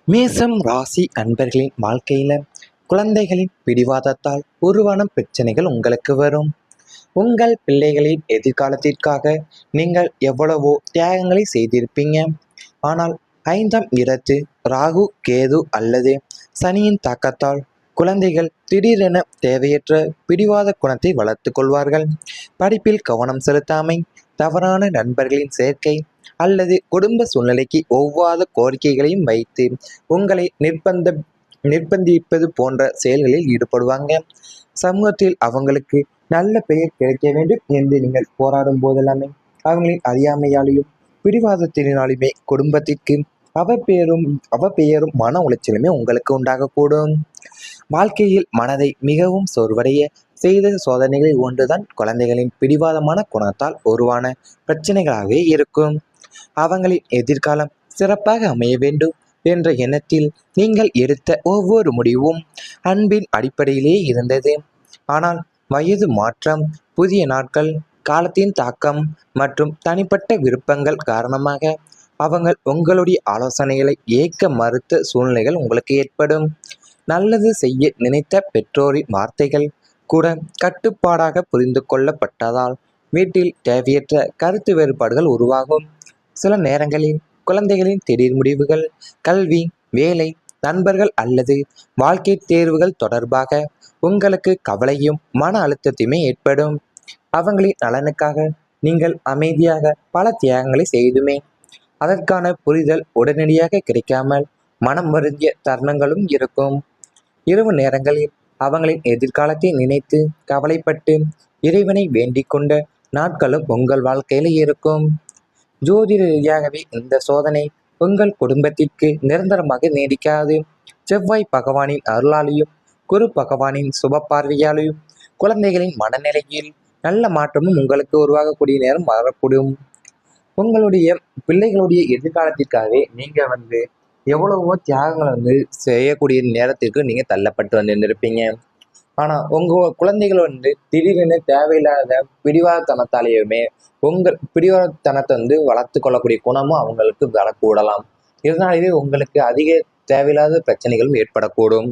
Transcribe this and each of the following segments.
மேசம் ராசி அன்பர்களின் வாழ்க்கையில குழந்தைகளின் பிடிவாதத்தால் உருவான பிரச்சனைகள் உங்களுக்கு வரும். உங்கள் பிள்ளைகளின் எதிர்காலத்திற்காக நீங்கள் எவ்வளவோ தியாகங்களை செய்திருப்பீங்க. ஆனால் 5ஆம் இடத்து ராகு கேது அல்லது சனியின் தாக்கத்தால் குழந்தைகள் திடீரென தேவையற்ற பிடிவாத குணத்தை வளர்த்து கொள்வார்கள். படிப்பில் கவனம் செலுத்தாமை, தவறான நண்பர்களின் சேர்க்கை அல்லது குடும்ப சூழ்நிலைக்கு ஒவ்வாத கோரிக்கைகளையும் வைத்து உங்களை நிர்பந்திப்பது போன்ற செயல்களில் ஈடுபடுவாங்க. சமூகத்தில் அவங்களுக்கு நல்ல பெயர் கிடைக்க வேண்டும் என்று நீங்கள் போராடும் போதெல்லாமே அவங்களின் அறியாமையாலையும் பிடிவாதத்தினாலுமே குடும்பத்திற்கு அவப்பெயரும் மன உளைச்சலுமே உங்களுக்கு உண்டாகக்கூடும். வாழ்க்கையில் மனதை மிகவும் சோர்வடைய செய்த சோதனைகளில் ஒன்றுதான் குழந்தைகளின் பிடிவாதமான குணத்தால் உருவான பிரச்சனைகளாகவே இருக்கும். அவங்களின் எதிர்காலம் சிறப்பாக அமைய வேண்டும் என்ற எண்ணத்தில் நீங்கள் எடுத்த ஒவ்வொரு முடிவும் அன்பின் அடிப்படையிலே இருந்தது. ஆனால் வயது மாற்றம், புதிய நாட்கள், காலத்தின் தாக்கம் மற்றும் தனிப்பட்ட விருப்பங்கள் காரணமாக அவங்க உங்களுடைய ஆலோசனைகளை ஏற்க மறுத்த சூழ்நிலைகள் உங்களுக்கு ஏற்படும். நல்லது செய்ய நினைத்த பெற்றோரின் வார்த்தைகள் கூட கட்டுப்பாடாக புரிந்து கொள்ளப்பட்டதால் வீட்டில் தேவையற்ற கருத்து வேறுபாடுகள் உருவாகும். சில நேரங்களில் குழந்தைகளின் திடீர் முடிவுகள், கல்வி, வேலை, நண்பர்கள் அல்லது வாழ்க்கை தேர்வுகள் தொடர்பாக உங்களுக்கு கவலையும் மன அழுத்தத்தையுமே ஏற்படும். அவங்களின் நலனுக்காக நீங்கள் அமைதியாக பல தியாகங்களை செய்துமே அதற்கான புரிதல் உடனடியாக கிடைக்காமல் மனம் வருந்திய தருணங்களும் இருக்கும். இரவு நேரங்களில் அவங்களின் எதிர்காலத்தை நினைத்து கவலைப்பட்டு இறைவனை வேண்டிக் கொண்ட நாட்களும் உங்கள் வாழ்க்கையில இருக்கும். ஜோதிட ரீதியாகவே இந்த சோதனை உங்கள் குடும்பத்திற்கு நிரந்தரமாக நீடிக்காது. செவ்வாய் பகவானின் அருளாலையும் குரு பகவானின் சுப பார்வையாலையும் குழந்தைகளின் மனநிலையில் நல்ல மாற்றமும் உங்களுக்கு உருவாகக்கூடிய நேரம் வரக்கூடும். உங்களுடைய பிள்ளைகளுடைய எதிர்காலத்திற்காகவே நீங்க எவ்வளவோ தியாகங்களை செய்யக்கூடிய நேரத்திற்கு நீங்க தள்ளப்பட்டு இருந்திருப்பீங்க. ஆனா உங்க குழந்தைகள் திடீரென தேவையில்லாத பிடிவாதத்தனத்தாலேயுமே உங்கள் பிடிவாதத்தனத்தை வளர்த்து கொள்ளக்கூடிய குணமும் அவங்களுக்கு வரக்கூடலாம். இதனாலேயே உங்களுக்கு அதிக தேவையில்லாத பிரச்சனைகளும் ஏற்படக்கூடும்.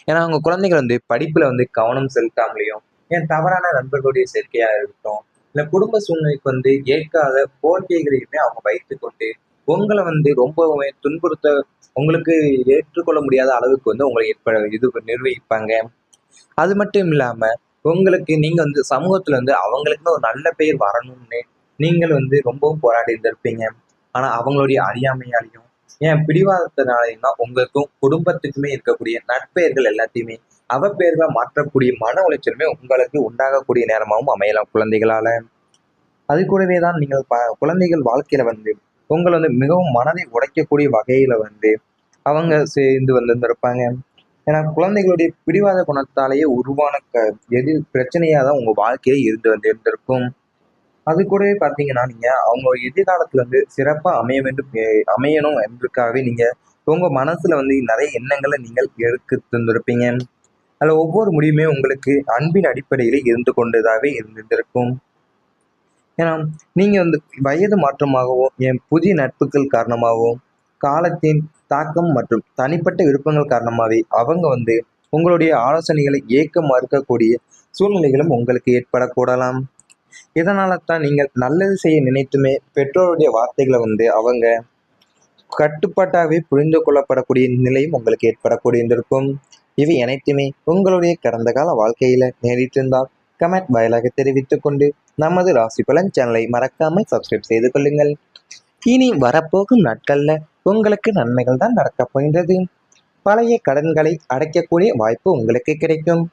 ஏன்னா அவங்க குழந்தைகள் படிப்புல கவனம் செலுத்தாமலையும், ஏன் தவறான நண்பர்களுடைய சேர்க்கையா இருக்கட்டும், இல்ல குடும்ப சூழ்நிலைக்கு ஏற்காத கோரிக்கைகளையுமே அவங்க வைத்து கொண்டு உங்களை ரொம்பவுமே துன்புறுத்த, உங்களுக்கு ஏற்றுக்கொள்ள முடியாத அளவுக்கு உங்களை நிர்வகிப்பாங்க. அது மட்டும் இல்லாம உங்களுக்கு நீங்க சமூகத்துல அவங்களுக்குன்னு ஒரு நல்ல பெயர் வரணும்னு நீங்கள் ரொம்பவும் போராடி இருந்திருப்பீங்க. ஆனா அவங்களுடைய அறியாமையாலையும் ஏன் பிடிவாதத்தினாலையும் தான் உங்களுக்கும் குடும்பத்துக்குமே இருக்கக்கூடிய நற்பெயர்கள் எல்லாத்தையுமே அவப்பெயர்களா மாற்றக்கூடிய மன உளைச்சலுமே உங்களுக்கு உண்டாகக்கூடிய நேரமாகவும் அமையலாம் குழந்தைகளால. அது கூடவே தான் நீங்கள் குழந்தைகள் வாழ்க்கையில உங்களை மிகவும் மனதை உடைக்கக்கூடிய வகையில அவங்க சேர்ந்து வந்திருந்திருப்பாங்க. ஏன்னா குழந்தைகளுடைய பிடிவாத குணத்தாலேயே உருவான பிரச்சனையா தான் உங்க வாழ்க்கையில இருந்திருக்கும். அது கூடவே பார்த்தீங்கன்னா நீங்க அவங்க எதிர்காலத்துல சிறப்பா அமைய வேண்டும், அமையணும் என்பதற்காகவே நீங்க உங்க மனசுல நிறைய எண்ணங்களை நீங்கள் எடுத்து தந்திருப்பீங்க. அதுல ஒவ்வொரு முடிவுமே உங்களுக்கு அன்பின் அடிப்படையிலே இருந்து கொண்டதாகவே இருந்திருக்கும். ஏன்னா நீங்க வயது மாற்றமாகவும் என் புதிய நட்புகள் காரணமாகவும் காலத்தின் தாக்கம் மற்றும் தனிப்பட்ட விருப்பங்கள் காரணமாகவே அவங்க உங்களுடைய ஆலோசனைகளை ஏற்க மறுக்கக்கூடிய சூழ்நிலைகளும் உங்களுக்கு ஏற்படக்கூடலாம். இதனால தான் நீங்கள் நல்லது செய்ய நினைத்துமே பெற்றோருடைய வார்த்தைகளை அவங்க கட்டுப்பாட்டாகவே புரிந்து கொள்ளப்படக்கூடிய நிலையும் உங்களுக்கு ஏற்படக்கூடியிருந்திருக்கும். இவை அனைத்துமே உங்களுடைய கடந்த கால வாழ்க்கையில நேரிட்டிருந்தால் கமெண்ட் வாயிலாக தெரிவித்துக் கொண்டு நமது ராசி பலன் சேனலை மறக்காமல் சப்ஸ்கிரைப் செய்து கொள்ளுங்கள். இனி வரப்போகும் நாட்கள்ல உங்களுக்கு நன்மைகள் தான் நடக்கப் போகின்றது. பழைய கடன்களை அடைக்கக்கூடிய வாய்ப்பு உங்களுக்கு கிடைக்கும்.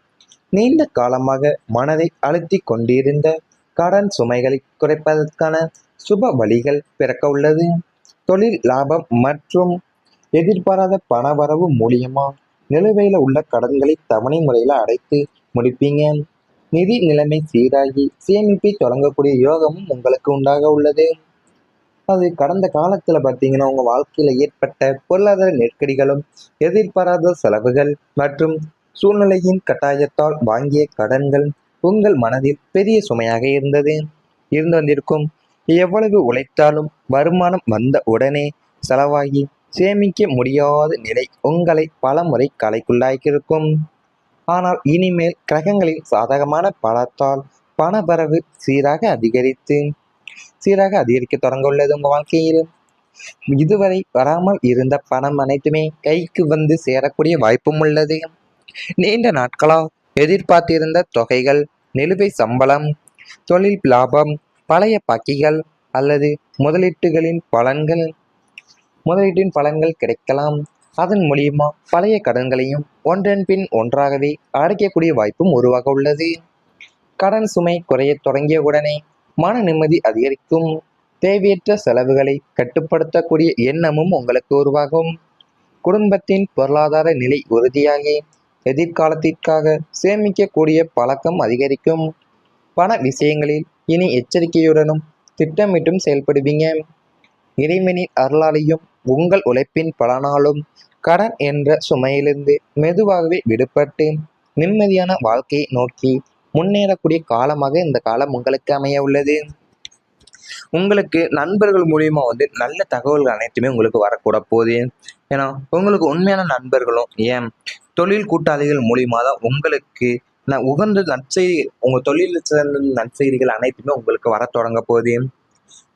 நீண்ட காலமாக மனதை அழுத்தி கொண்டிருந்த கடன் சுமைகளை குறைப்பதற்கான சுப வழிகள் பிறக்க உள்ளது. தொழில் லாபம் மற்றும் எதிர்பாராத பணவரவு மூலியமா நிலுவையில உள்ள கடன்களை தவணை முறையில அடைத்து முடிப்பீங்க. நிதி நிலைமை சீராகி சேமிப்பை தொடங்கக்கூடிய யோகமும் உங்களுக்கு உண்டாக உள்ளது. அது கடந்த காலத்துல பார்த்தீங்கன்னா உங்க வாழ்க்கையில ஏற்பட்ட பொருளாதார நெருக்கடிகளும் எதிர்பாராத செலவுகள் மற்றும் சூழ்நிலையின் கட்டாயத்தால் வாங்கிய கடன்கள் உங்கள் மனதில் பெரிய சுமையாக இருந்து வந்திருக்கும். எவ்வளவு உழைத்தாலும் வருமானம் வந்த உடனே செலவாகி சேமிக்க முடியாத நிலை உங்களை பலமுறை கலைக்குள்ளாக்கியிருக்கும். ஆனால் இனிமேல் கிரகங்களின் சாதகமான பலத்தால் பணவரவு சீராக அதிகரிக்க தொடங்க உள்ளது உங்க வாழ்க்கையில். இதுவரை வராமல் இருந்த பணம் அனைத்துமே கைக்கு வந்து சேரக்கூடிய வாய்ப்பும் உள்ளது. நீண்ட நாட்களா எதிர்பார்த்திருந்த தொகைகள், நிலுவை சம்பளம், தொழில் லாபம், பழைய பாக்கிகள் அல்லது முதலீட்டின் பலன்கள் கிடைக்கலாம். அதன் மூலியமா பழைய கடன்களையும் ஒன்றன் பின் ஒன்றாகவே அடைக்கக்கூடிய வாய்ப்பும் உருவாக உள்ளது. கடன் சுமை குறையத் தொடங்கிய உடனே மன நிம்மதி அதிகரிக்கும். தேவையற்ற செலவுகளை கட்டுப்படுத்தக்கூடிய எண்ணமும் உங்களுக்கு உருவாகும். குடும்பத்தின் பொருளாதார நிலை உறுதியாகி எதிர்காலத்திற்காக சேமிக்கக்கூடிய பழக்கம் அதிகரிக்கும். பண விஷயங்களில் இனி எச்சரிக்கையுடனும் திட்டமிட்டும் செயல்படுவீங்க. இறைவனின் அருளாலையும் உங்கள் உழைப்பின் பலனாலும் கடன் என்ற சுமையிலிருந்து மெதுவாகவே விடுபட்டு நிம்மதியான வாழ்க்கையை நோக்கி முன்னேறக்கூடிய காலமாக இந்த காலம் உங்களுக்கு அமைய உள்ளது. உங்களுக்கு நண்பர்கள் மூலியமா நல்ல தகவல்கள் அனைத்துமே உங்களுக்கு வரக்கூட போகுது. ஏன்னா உங்களுக்கு உண்மையான நண்பர்களும் தொழில் கூட்டாளிகள் மூலியமா தான் உங்களுக்கு உகந்த நற்செய்தி, உங்க தொழிலில் சிறந்த நற்செய்திகள் அனைத்துமே உங்களுக்கு வர தொடங்க போகுது.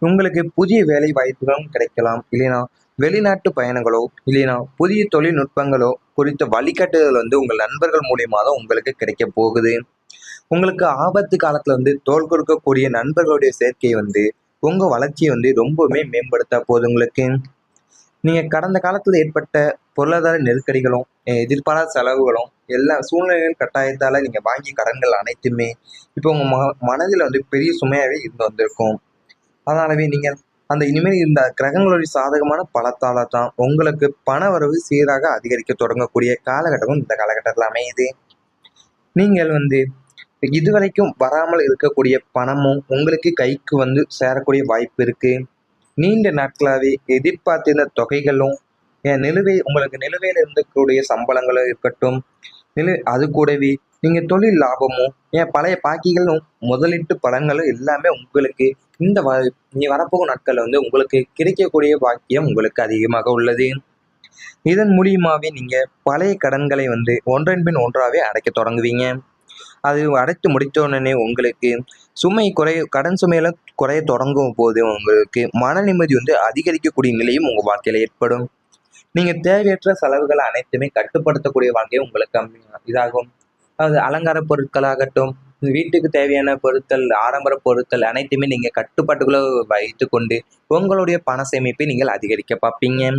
உங்களுக்கு புதிய வேலை வாய்ப்புகளும் கிடைக்கலாம். இல்லைனா வெளிநாட்டு பயணங்களோ இல்லைனா புதிய தொழில்நுட்பங்களோ குறித்த வழிகாட்டுதல் உங்கள் நண்பர்கள் மூலியமா தான் உங்களுக்கு கிடைக்க போகுது. உங்களுக்கு ஆபத்து காலத்துல தோள் கொடுக்கக்கூடிய நண்பர்களுடைய சேர்க்கை உங்க வளர்ச்சியை ரொம்பவுமே மேம்படுத்த போகுது உங்களுக்கு. நீங்க கடந்த காலத்துல ஏற்பட்ட பொருளாதார நெருக்கடிகளும் எதிர்பாராத செலவுகளும் எல்லா சூழ்நிலைகள் கட்டாயத்தால நீங்க வாங்கிய கடன்கள் அனைத்துமே இப்போ உங்க மனதில் பெரிய சுமையாவே இருந்து வந்திருக்கும். அதனாலவே நீங்க அந்த இனிமேல் இந்த கிரகங்களுடைய சாதகமான பலத்தால தான் உங்களுக்கு பண வரவு சீராக அதிகரிக்க தொடங்கக்கூடிய காலகட்டமும் இந்த காலகட்டத்தில் அமையுது. நீங்கள் இதுவரைக்கும் வராமல் இருக்கக்கூடிய பணமும் உங்களுக்கு கைக்கு சேரக்கூடிய வாய்ப்பு இருக்கு. நீண்ட நாட்களாகவே எதிர்பார்த்திருந்த தொகைகளும் உங்களுக்கு நிலுவையில் இருக்கக்கூடிய சம்பளங்களும் இருக்கட்டும், அது கூடவே நீங்க தொழில் லாபமும் பழைய பாக்கிகளும் முதலீட்டு பலன்களும் எல்லாமே உங்களுக்கு இந்த நீ வரப்போகும் நாட்கள்ல உங்களுக்கு கிடைக்கக்கூடிய பாக்கியம் உங்களுக்கு அதிகமாக உள்ளது. இதன் மூலியமாவே நீங்க பழைய கடன்களை ஒன்றன் பின் ஒன்றாவே அடைக்க தொடங்குவீங்க. அது அடைத்து முடித்த உடனே உங்களுக்கு கடன் சுமையெல்லாம் குறைய தொடங்கும் போது உங்களுக்கு மன நிம்மதி அதிகரிக்கக்கூடிய நிலையும் உங்க வாழ்க்கையில ஏற்படும். நீங்க தேவையற்ற செலவுகள் அனைத்துமே கட்டுப்படுத்தக்கூடிய வாழ்க்கையை உங்களுக்கு இதாகும். அது அலங்கார பொருட்களாகட்டும், வீட்டுக்கு தேவையான பொருட்கள், ஆடம்பர பொருட்கள் அனைத்துமே நீங்க கட்டுப்பாட்டுக்குள்ள வைத்துக்கொண்டு உங்களுடைய பண சேமிப்பை நீங்கள் அதிகரிக்க பார்ப்பீங்க.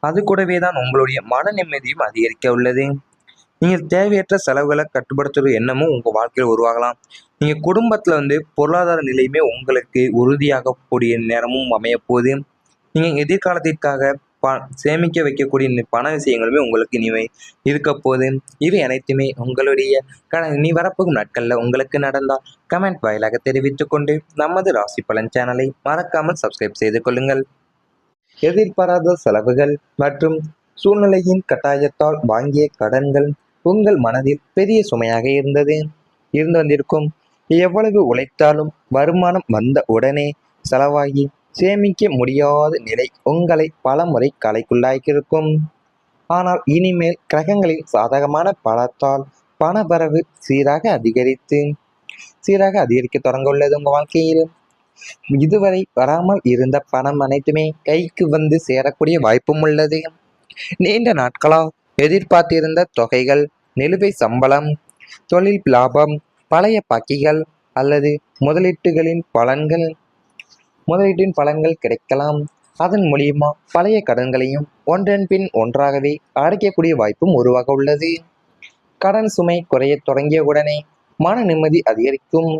அது கூடவே தான் உங்களுடைய மன நிம்மதியும் அதிகரிக்க உள்ளது. நீங்க தேவையற்ற செலவுகளை கட்டுப்படுத்துற எண்ணமும் உங்க வாழ்க்கையில் உருவாகலாம். நீங்க குடும்பத்துல பொருளாதார நிலையுமே உங்களுக்கு உறுதியாக கூடிய நேரமும் அமைய போகுது. நீங்க எதிர்காலத்திற்காக சேமிக்க வைக்கக்கூடிய பண விஷயங்களுமே உங்களுக்கு இனிமே இருக்க போகுது. இவை அனைத்துமே உங்களுடைய இனி வரப்போகும் நாட்கள்ல உங்களுக்கு நடந்தால் கமெண்ட் வாயிலாக தெரிவித்துக் கொண்டு நமது ராசி பலன் சேனலை மறக்காமல் சப்ஸ்கிரைப் செய்து கொள்ளுங்கள். எதிர்பாராத செலவுகள் மற்றும் சூழ்நிலையின் கட்டாயத்தால் வாங்கிய கடன்கள் உங்கள் மனதில் பெரிய சுமையாக இருந்து வந்திருக்கும். எவ்வளவு உழைத்தாலும் வருமானம் வந்த உடனே செலவாகி சேமிக்க முடியாத நிலை உங்களை பலமுறை கலைக்குள்ளாக்கியிருக்கும். ஆனால் இனிமேல் கிரகங்களின் சாதகமான பலத்தால் பணவரவு சீராக அதிகரிக்க தொடங்க உள்ளது உங்க வாழ்க்கையில். இதுவரை வராமல் இருந்த பணம் அனைத்துமே கைக்கு வந்து சேரக்கூடிய வாய்ப்பும் உள்ளது. நீண்ட நாட்களா எதிர்பார்த்திருந்த தொகைகள், நிலுவை சம்பளம், தொழில் லாபம், பழைய பாக்கிகள் அல்லது முதலீட்டின் பலன்கள் கிடைக்கலாம். அதன் மூலியமா பழைய கடன்களையும் ஒன்றன் பின் ஒன்றாகவே அடைக்கக்கூடிய வாய்ப்பும் உருவாக உள்ளது. கடன் சுமை குறையத் தொடங்கிய உடனே மன நிம்மதி அதிகரிக்கும்.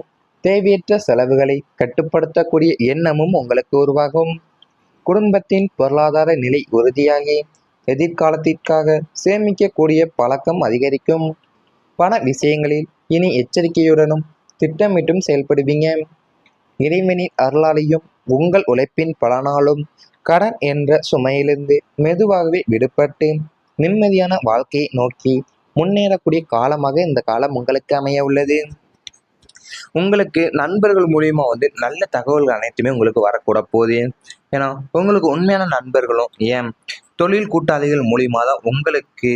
தேவையற்ற செலவுகளை கட்டுப்படுத்தக்கூடிய எண்ணமும் உங்களுக்கு உருவாகும். குடும்பத்தின் பொருளாதார நிலை உறுதியாகி எதிர்காலத்திற்காக சேமிக்கக்கூடிய பழக்கம் அதிகரிக்கும். பண விஷயங்களில் இனி எச்சரிக்கையுடனும் திட்டமிட்டும் செயல்படுவீங்க. இறைவனின் அருளாலையும் உங்கள் உழைப்பின் பலனாலும் கடன் என்ற சுமையிலிருந்து மெதுவாகவே விடுபட்டு நிம்மதியான வாழ்க்கையை நோக்கி முன்னேறக்கூடிய காலமாக இந்த காலம் உங்களுக்கு அமைய உள்ளது. உங்களுக்கு நண்பர்கள் மூலியமா நல்ல தகவல்கள் அனைத்துமே உங்களுக்கு வரக்கூட போகுது. ஏன்னா உங்களுக்கு உண்மையான நண்பர்களும் தொழில் கூட்டாளிகள் மூலியமா தான் உங்களுக்கு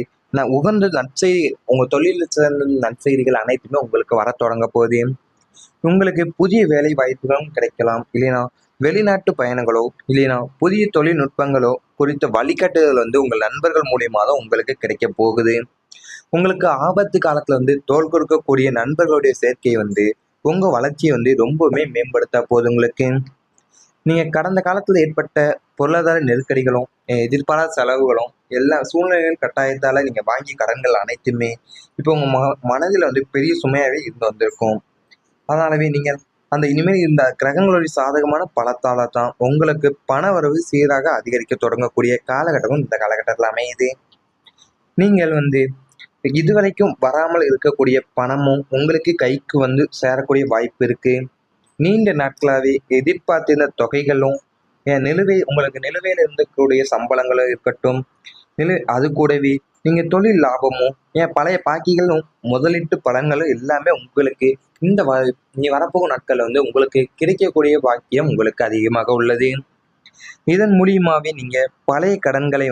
உகந்த நற்செய்தி, உங்க தொழிலில் சிறந்த நற்செய்திகள் அனைத்துமே உங்களுக்கு வரத் தொடங்க போகுது. உங்களுக்கு புதிய வேலை வாய்ப்புகளும் கிடைக்கலாம். இல்லைனா வெளிநாட்டு பயணங்களோ, இல்லைனா புதிய தொழில்நுட்பங்களோ குறித்த வழிகாட்டுதல் உங்கள் நண்பர்கள் மூலியமா தான் உங்களுக்கு கிடைக்கப் போகுது. உங்களுக்கு ஆபத்து காலத்துல தோள் கொடுக்கக்கூடிய நண்பர்களுடைய சேர்க்கை உங்க வளர்ச்சிய ரொம்பவுமே மேம்படுத்த போகுது உங்களுக்கு. நீங்க கடந்த காலத்துல ஏற்பட்ட பொருளாதார நெருக்கடிகளும், எதிர்பாராத செலவுகளும், எல்லா சூழ்நிலைகள் கட்டாயத்தால நீங்க வாங்கிய கடன்கள் அனைத்துமே, இப்போ உங்க மனதில பெரிய சுமையாவே இருந்து வந்திருக்கும். அதனாலவே நீங்க இனிமேல் இந்த கிரகங்களுடைய சாதகமான பலத்தால தான் உங்களுக்கு பணவரவு சீராக அதிகரிக்க தொடங்கக்கூடிய காலகட்டமும் இந்த காலகட்டத்தில அமையுது. நீங்கள் இதுவரைக்கும் வராமல் இருக்கக்கூடிய பணமும் உங்களுக்கு கைக்கு சேரக்கூடிய வாய்ப்பு இருக்கு. நீண்ட நாட்களாவே எதிர்பார்த்திருந்த தொகைகளும், உங்களுக்கு நிலுவையில இருக்கக்கூடிய சம்பளங்களும் இருக்கட்டும், அது கூடவே நீங்க தொழில் லாபமும், பழைய பாக்கிகளும், முதலீட்டு பலன்களும் எல்லாமே உங்களுக்கு இந்த இனி வரப்போகும் நாட்கள்ல உங்களுக்கு கிடைக்கக்கூடிய பாக்கியம் உங்களுக்கு அதிகமாக உள்ளது. இதன் மூலியமாவே நீங்க பழைய கடன்களை